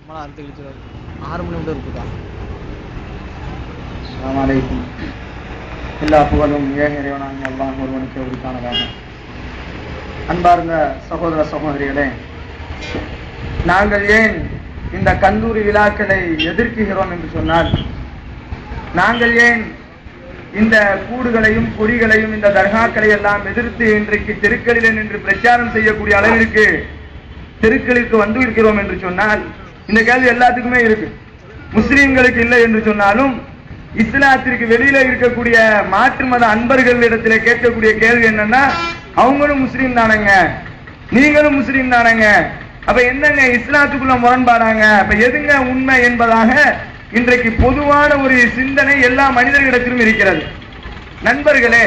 6 மணி விட இருக்குதா? அஸ்ஸலாமு அலைக்கும். எல்லா புகழும் ஏக இறைவனாகிய அல்லாஹ் ஒருவனுக்கு உரித்தானதாக. அன்பார்ந்த சகோதர சகோதரிகளே, நாங்கள் ஏன் இந்த கந்தூரி விழாக்களை எதிர்க்கிறோம் என்று சொன்னால், நாங்கள் ஏன் இந்த கூடுகளையும் கொடிகளையும் இந்த தர்காக்களை எல்லாம் எதிர்த்து இன்றைக்கு தெருக்களில் நின்று பிரச்சாரம் செய்யக்கூடிய அளவிற்கு தெருக்களுக்கு வந்து இருக்கிறோம் என்று சொன்னால், இந்த கேள்வி எல்லாத்துக்குமே இருக்கு. முஸ்லிம்களுக்கு இல்லை என்று சொன்னாலும் இஸ்லாத்திற்கு வெளியில இருக்கக்கூடிய மாற்று மத அன்பர்களிடத்துல கேட்கக்கூடிய கேள்வி என்னன்னா, அவங்களும் முஸ்லீம் தானங்க, நீங்களும் முஸ்லீம் தானங்க, அப்ப என்னங்க இஸ்லாத்துக்குள்ள முரண்பாடாங்க, அப்ப எதுங்க உண்மை என்பதாக இன்றைக்கு பொதுவான ஒரு சிந்தனை எல்லா மனிதர்களிடத்திலும் இருக்கிறது. நண்பர்களே,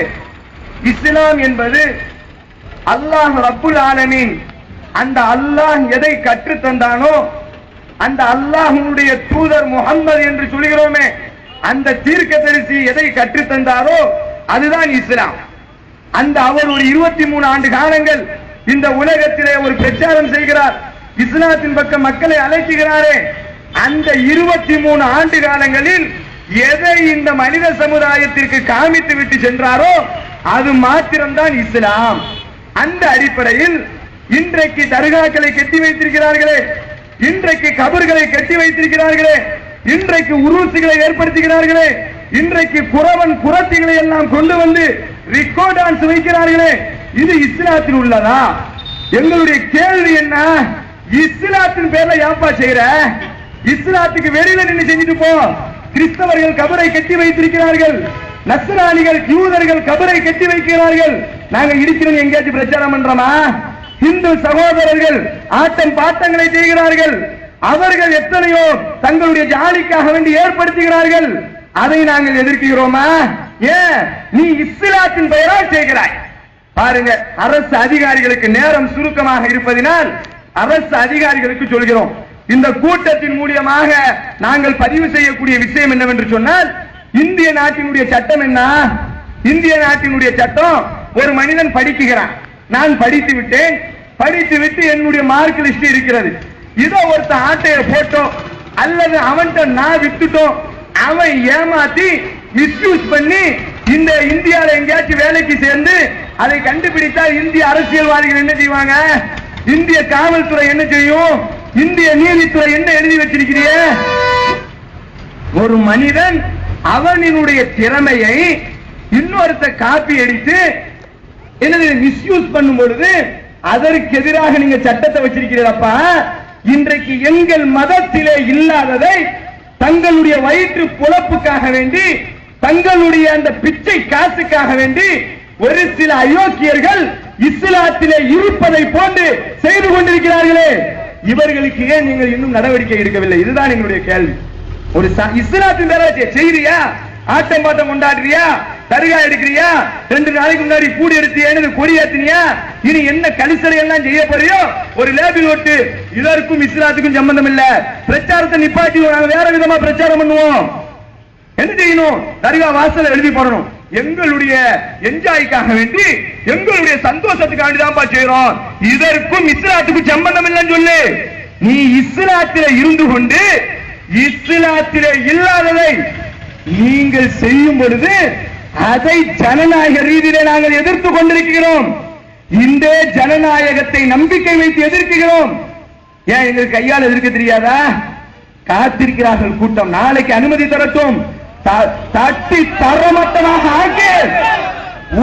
இஸ்லாம் என்பது அல்லாஹ் ரப்புல் ஆலமீன், அந்த அல்லாஹ் எதை கற்று தந்தானோ, அந்த அல்லாஹ்வுடைய தூதர் முஹம்மது என்று சொல்கிறோமே, அந்த தீர்க்கதரிசி எதை கற்று தந்தாரோ அதுதான் இஸ்லாம். அந்த அவர் ஒரு 23 ஆண்டு காலங்கள் இந்த உலகத்திலே ஒரு பிரச்சாரம் செய்கிறார், இஸ்லாத்தின் பக்கம் மக்களை அழைக்கிறாரே, அந்த 23 ஆண்டு காலங்களில் எதை இந்த மனித சமுதாயத்திற்கு காமித்து விட்டு சென்றாரோ அது மாத்திரம்தான் இஸ்லாம். அந்த அடிப்படையில் இன்றைக்கு தர்காக்களை கட்டி வைத்திருக்கிறார்களே, இன்றைக்கு கபர்களை கட்டி வைத்திருக்கிறார்களே, இன்றைக்கு உருவசிகளை ஏற்படுத்துகிறார்களே, இன்றைக்கு குறவன் குரத்திகளை எல்லாம் கொண்டு வந்து ரிக்கோ டான்ஸ் வைக்கிறார்களே, இது இஸ்லாத்தில் உள்ளதா? எங்களுடைய கேள்வி என்ன, இஸ்லாத்தின் பேர்ல ஏப்பா செய்யற? இஸ்லாத்துக்கு வெளியில நின்று செஞ்சுட்டு போ. கிறிஸ்தவர்கள் கபரை கட்டி வைத்திருக்கிறார்கள், நஸ்ரானிகள் யூதர்கள் கபரை கட்டி வைக்கிறார்கள், நாங்க இருக்கிறோம் எங்கேயாச்சும் பிரச்சாரம் பண்றோமா? இந்து சகோதரர்கள் ஆட்டம் பாட்டங்களை செய்கிறார்கள், அவர்கள் எத்தனையோ தங்களுடைய ஜாலிக்காக வேண்டி ஏற்படுத்துகிறார்கள், அதை நாங்கள் எதிர்க்கிறோமா? ஏன் நீ இஸ்லாத்தின் பெயரால் செய்கிறாய்? பாருங்க, அரசு அதிகாரிகளுக்கு நேரம் சுருக்கமாக இருப்பதினால் அரசு அதிகாரிகளுக்கு சொல்கிறோம், இந்த கூட்டத்தின் மூலமாக நாங்கள் பதிவு செய்யக்கூடிய விஷயம் என்னவென்று சொன்னால், இந்திய நாட்டினுடைய சட்டம் என்ன? இந்திய நாட்டினுடைய சட்டம், ஒரு மனிதன் படிக்கிறான், நான் படித்து விட்டேன், படித்து விட்டு என்னுடைய மார்க் லிஸ்ட் இருக்கிறது, இதோ ஒருத்த ஆட்டைய போட்டோம் அல்லது அவன்கிட்ட நான் விட்டுட்டோம், அவன் ஏமாத்தி மிஸ்யூஸ் பண்ணி இந்த இந்தியாவில் எங்கேயாச்சும் வேலைக்கு சேர்ந்து அதை கண்டுபிடித்தால் இந்திய அரசியல்வாதிகள் என்ன செய்வாங்க? இந்திய காவல்துறை என்ன செய்யும்? இந்திய நீதித்துறை என்ன எழுதி வச்சிருக்கிறிய? ஒரு மனிதன் அவனினுடைய திறமையை இன்னொருத்த காப்பி அடித்து என்னது மிஸ்யூஸ் பண்ணும் பொழுது அதற்கு எதிராக நீங்க சட்டத்தை வச்சிருக்கிறீர்களப்பா. இன்றைக்கு எங்கள் மதத்திலே இல்லாததை தங்களுடைய வயிற்று புலப்புக்காக வேண்டி, தங்களுடைய அந்த பிச்சை காசுக்காக வேண்டி ஒரு சில அயோக்கியர்கள் இஸ்லாத்திலே இருப்பதை போன்று செய்து கொண்டிருக்கிறார்களே, இவர்களுக்கு ஏன் நீங்கள் இன்னும் நடவடிக்கை எடுக்கவில்லை? இதுதான் எங்களுடைய கேள்வி. ஒரு இஸ்லாத்தின் பேராட்சி செய்யறியா, ஆட்டம் பாட்டம் கொண்டாடுறியா, தர்கா எடுக்கிறியா, 2 நாளைக்கு முன்னாடி கூடி எடுத்தியா, கொடி ஏத்தினியா, இனி என்ன கலிசடை எல்லாம் செய்ய போறியோ ஒரு லேபிள் ஒட்டு, இதற்கும் இஸ்லாத்துக்கும் சம்பந்தம் இல்ல, பிரச்சாரத்தை நிப்பாட்டி நாங்க வேற விதமா பிரச்சாரம் பண்ணுவோம். என்ன செய்யணும்? தர்கா வாசல எழுதி போடணும், எங்களுடைய என்ஜாய்க்காக வேண்டி, எங்களுடைய சந்தோஷத்துக்காக வேண்டிதான் செய்யறோம், இதற்கும் இஸ்லாத்துக்கும் சம்பந்தம் இல்லைன்னு சொல்லு. நீ இஸ்லாத்திலே இருந்து கொண்டு இஸ்லாத்திலே இல்லாததை நீங்கள் செய்யும் பொழுது அதை ஜனநாயக ரீதியிலே நாங்கள் எதிர்த்து கொண்டிருக்கிறோம். இந்த ஜனநாயகத்தை நம்பிக்கை வைத்து எதிர்க்கிறோம். ஏன் எங்களுக்கு கையால் எதிர்க்க தெரியாதா? காத்திருக்கிறார்கள் கூட்டம், நாளைக்கு அனுமதி தரட்டும், தட்டி தரமட்டமாக ஆக்கி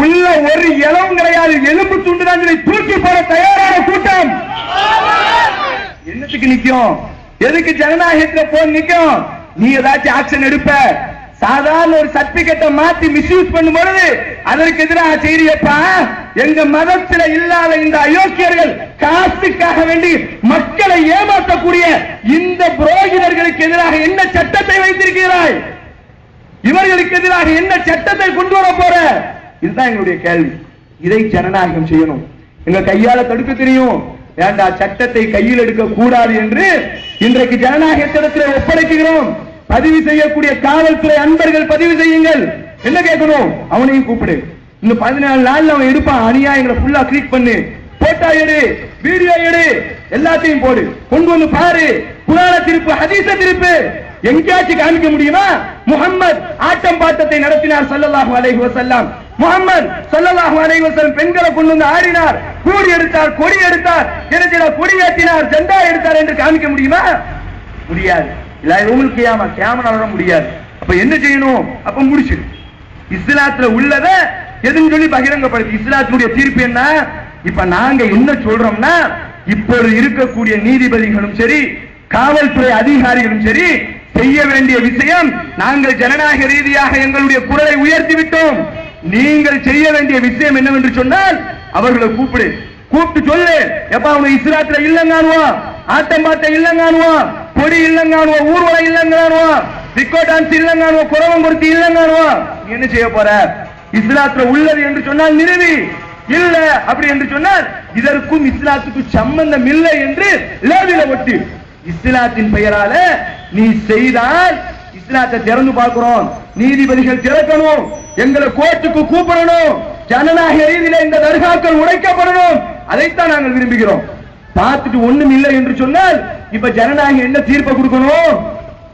உள்ள ஒரு இளவும் கிடையாது, எலும்பு துண்டுதான் தூக்கி போட தயாரான கூட்டம். என்னத்துக்கு நிக்கும்? எதுக்கு ஜனநாயகத்தில் போய் நிக்கும்? நீ ஏதாச்சும் ஆக்ஷன் எடுப்ப, சாதாரண ஒரு சர்டிபிகேட்டை மாத்தி மிஸ்யூஸ் பண்ணும் பொழுது அதற்கு எதிராக செய்யப்பா. எங்க மதத்தில் இல்லாத இந்த அயோக்கியர்கள் காசுக்காக வேண்டி மக்களை ஏமாற்றக்கூடிய இந்த புரோகிதர்களுக்கு எதிராக என்ன சட்டத்தை வைத்திருக்கிறாய்? இவர்களுக்கு எதிராக என்ன சட்டத்தை கொண்டு வர போற? இதுதான் எங்களுடைய கேள்வி. இதை ஜனநாயகம் செய்யணும். எங்க கையால தடுக்க தெரியும், வேண்டா சட்டத்தை கையில் எடுக்க கூடாது என்று இன்றைக்கு ஜனநாயகத்திடத்தில் ஒப்படைக்கிறோம். பதிவு செய்யக்கூடிய காவல்துறை அன்பர்கள் பதிவு செய்யுங்கள். என்ன கேட்கணும்? அவனையும் கூப்பிடு, இந்த 14 நாள்ல அவன் எடுப்பான், அநியாயங்களை ஃபுல்லா கிளிக் பண்ணு, போட்டோ எடு, வீடியோ எடு, எல்லாத்தையும் போடு, கொண்டு வந்து பாரு. குர்ஆன திருப்பு, ஹதீஸ திருப்பு. எங்கேயாச்சும் காமிக்க முடியுமா? முஹம்மது ஆட்டம் பாட்டத்தை நடத்தினார் ஸல்லல்லாஹு அலைஹி வஸல்லம். முஹம்மது ஸல்லல்லாஹு அலைஹி வஸல்லம் பெண்களை கொண்டு வந்து ஆடினார், கூடி எடுத்தார், கொடி எடுத்தார், கொடி ஏற்றினார், ஜெண்டா எடுத்தார் என்று காமிக்க முடியுமா? முடியாது. இல்ல யௌமுல் கியாமா, கியாமனால முடியாது. அப்ப என்ன செய்யணும்? அப்ப முடிச்சிடு. இஸ்லாத்துல உள்ளத எதுன்னு சொல்லி பகிரங்கப்படுத்தி இஸ்லாத்துடைய தீர்ப்பு என்ன? இப்ப நாங்க என்ன சொல்றோம்னா, இப்போது இருக்கக்கூடிய நீதிபதிகளும் சரி, காவல்துறை அதிகாரிகளும் சரி, செய்ய வேண்டிய விஷயம், நாங்கள் ஜனநாயக ரீதியாக எங்களுடைய குரலை உயர்த்தி விட்டோம். நீங்கள் செய்ய வேண்டிய விஷயம் என்னவென்று சொன்னால், அவர்களை கூப்பிட்டு சொல்லு, எப்ப அவங்க இஸ்லாத்துல இல்லங்கானுவோம், ஆட்டம் பாட்ட இல்லங்கானுவோம், கொடி இல்லங்கானுவோம், ஊர்வலம் இல்லங்கானுவோம், டிக்கோ டான்ஸ் இல்லங்கானுவோம், குறவங்குருத்தி இல்லங்கானுவோம். நீ என்ன செய்ய போற? இஸ்லாத்துல உள்ளது என்று சொன்னால் நிறுவி, இல்ல அப்படி என்று சொன்னால் இதற்கும் இஸ்லாத்துக்கும் சம்பந்தம் இல்லை என்று லேபில ஒட்டி, இஸ்லாத்தின் பெயரால நீ செய்தால் இஸ்லாத்தை திறந்து பார்க்கிறோம், நீதிபதிகள் திறக்கணும், எங்களை கோர்ட்டுக்கு கூப்பிடணும், ஜனநாயக ரீதியில இந்த தர்காக்கள் உடைக்கப்படணும், அதைத்தான் நாங்கள் விரும்புகிறோம். பார்த்துட்டு ஒண்ணும் இல்லை என்று சொன்னால் இப்ப ஜனநாயகம் என்ன தீர்ப்பை கொடுக்கணும்?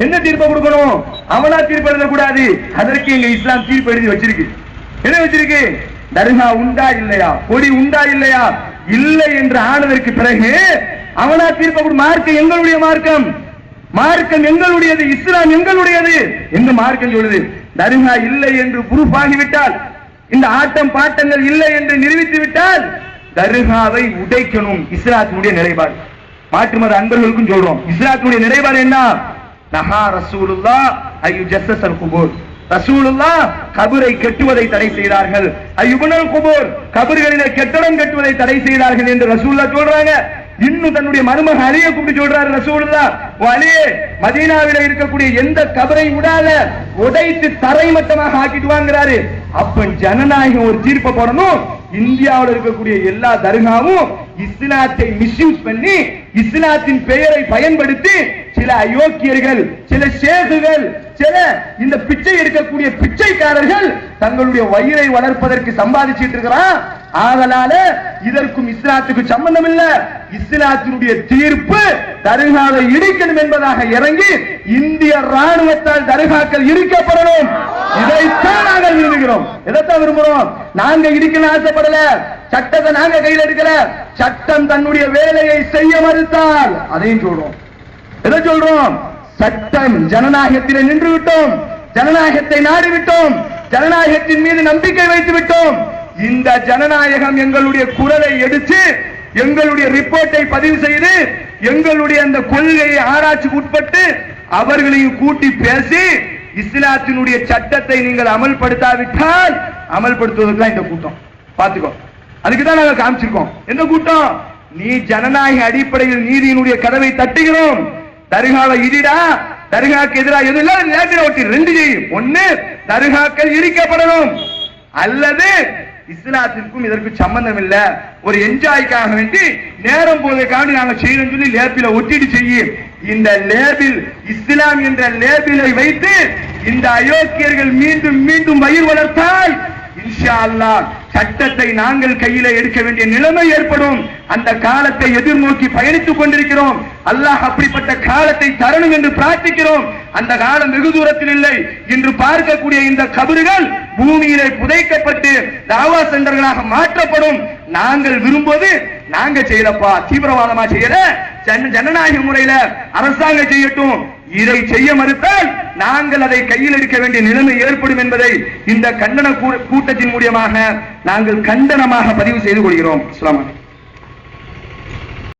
என்ன தீர்ப்பை கொடுக்கணும்? அவனா தீர்ப்பு எழுதக்கூடாது. அதற்கு எங்க இஸ்லாம் தீர்ப்பு எழுதி வச்சிருக்கு. என்ன வச்சிருக்கு? தர்கா உண்டா இல்லையா, கொடி உண்டா இல்லையா, இல்லை என்று ஆனதற்கு பிறகு அவனா தீர்ப்பை கொடு. மார்க்கம் எங்களுடைய மார்க்கம், மார்க்கம் எங்களுடையது, இஸ்லாம் எங்களுடையது. எங்க மார்க்கம் சொல்லுது, தர்கா இல்லை என்று ப்ரூஃப் ஆகிவிட்டால், இந்த ஆட்டம் பாட்டங்கள் இல்லை என்று நிரூபித்து விட்டால் தர்காவை உடைக்கணும். இஸ்லாத்தினுடைய நிலைப்பாடு. மாற்று மத அன்பர்களுக்கும் சொல்றோம், இஸ்லாத்தினுடைய நிலைப்பாடு என்ன? நஹா ரசூலுல்லாஹ் ஐயு ஜஸ்ஸல் குபூர். ரசூலுல்லாஹ் கபரை கட்டுவதை தடை செய்தார்கள். ஐயுபனல் குபூர், கபர்களிலே கட்டடம் கட்டுவதை தடை செய்தார்கள் என்று ரசூலுல்லாஹ் சொல்றாங்க. இன்னும் தன்னுடைய மருமக அலியை கூப்பிட்டு சொல்றாரு ரசூலுல்லாஹ், அலியே, மதீனாவில இருக்கக்கூடிய எந்த கபரை விடாத உடைத்து தரைமட்டமாக ஆக்கிட்டு வாங்குறாரு. அப்ப ஜனநாயகம் ஒரு தீர்ப்பை போடணும். இந்தியாவில் இருக்கக்கூடிய எல்லா தர்காவும் இஸ்லாத்தை மிஸ்யூஸ் பண்ணி, இஸ்லாத்தின் பெயரை பயன்படுத்தி சில அயோக்கியர்கள், சில ஷேகுகள், சில இந்த பிச்சை எடுக்கக்கூடிய பிச்சைக்காரர்கள் தங்களுடைய வயிறை வளர்ப்பதற்கு சம்பாதிச்சிட்டு இருக்கிறான். ஆதலால இதற்கும் இஸ்லாத்துக்கு சம்பந்தம் இல்ல. இஸ்லாத்தினுடைய தீர்ப்பு தர்காவை இடிக்கணும் என்பதாக இறங்கி இந்திய ராணுவத்தால் தர்காக்கள் இடிக்கப்படணும். இதைத்தான் நாங்கள் விரும்புகிறோம். எதைத்தான் விரும்புகிறோம்? நாங்க இடிக்கணும் ஆசைப்படல, சட்டத்தை நாங்க கையில் எடுக்கல. சட்டம் தன்னுடைய வேலையை செய்ய மறுத்தால் அதையும் சொல்றோம். எதை சொல்றோம்? சட்டம் ஜனநாயகத்திலே நின்று விட்டோம், ஜனநாயகத்தை நாடிவிட்டோம், ஜனநாயகத்தின் மீது நம்பிக்கை வைத்து விட்டோம். இந்த ஜனநாயகம் எங்களுடைய குரலை எடுத்து, எங்களுடைய ரிப்போர்ட்டை பதிவு செய்து, எங்களுடைய அந்த கொள்கையை ஆராய்ச்சிக்கு உட்பட்டு அவர்களையும் கூட்டி பேசி இஸ்லாத்தினுடைய சட்டத்தை நீங்கள் அமல்படுத்தாவிட்டால், அமல்படுத்துவதற்காக இந்த கூட்டம் பார்த்துக்கோ. அதுக்குதான் நாங்கள் காமிச்சிருக்கோம். எந்த கூட்டம்? நீ ஜனநாயக அடிப்படையில் நீதியினுடைய கதவை தட்டுகிறோம், தர்காவை இடிடா, தர்காக்கு எதிராக எதுவும் இல்ல, லேபில ஒட்டி ரெண்டு செய்யும். ஒண்ணு, தர்காக்கள் இடிக்கப்படணும், அல்லது இஸ்லாத்திற்கும் இதற்கு சம்பந்தம் இல்ல, ஒரு என்ஜாய்க்காக வேண்டி நேரம் போவதற்காக நாங்க செய்யணும் சொல்லி லேபில ஒட்டிட்டு செய்யும். இந்த லேபில், இஸ்லாம் என்ற லேபிலை வைத்து இந்த அயோக்கியர்கள் மீண்டும் மீண்டும் வயிறு வளர்த்தால் இன்ஷா அல்லாஹ் சட்டத்தை நாங்கள் கையில எடுக்க வேண்டிய நிலைமை ஏற்படும். அந்த காலத்தை எதிர்நோக்கி பயணித்துக் கொண்டிருக்கிறோம். அல்லாஹ் அப்படிப்பட்ட காலத்தை தரணும் என்று பிரார்த்திக்கிறோம். அந்த காலம் வெகு தூரத்தில் இல்லை. இன்று பார்க்கக்கூடிய இந்த கபறுகள் பூமியிலே புதைக்கப்பட்டு தாவா சென்டர்களாக மாற்றப்படும். நாங்கள் விரும்புவது, நாங்க செய்யலப்பா, தீவிரவாதமா செய்யல, ஜனநாயக முறையில அரசாங்கம் செய்யட்டும். இதை செய்ய மறுத்தால் நாங்கள் அதை கையில் எடுக்க வேண்டிய நிலைமை ஏற்படும் என்பதை இந்த கண்டன கூட்டத்தின் மூலமாக நாங்கள் கண்டனமாக பதிவு செய்து கொள்கிறோம். அஸ்ஸலாமு அலைக்கும்.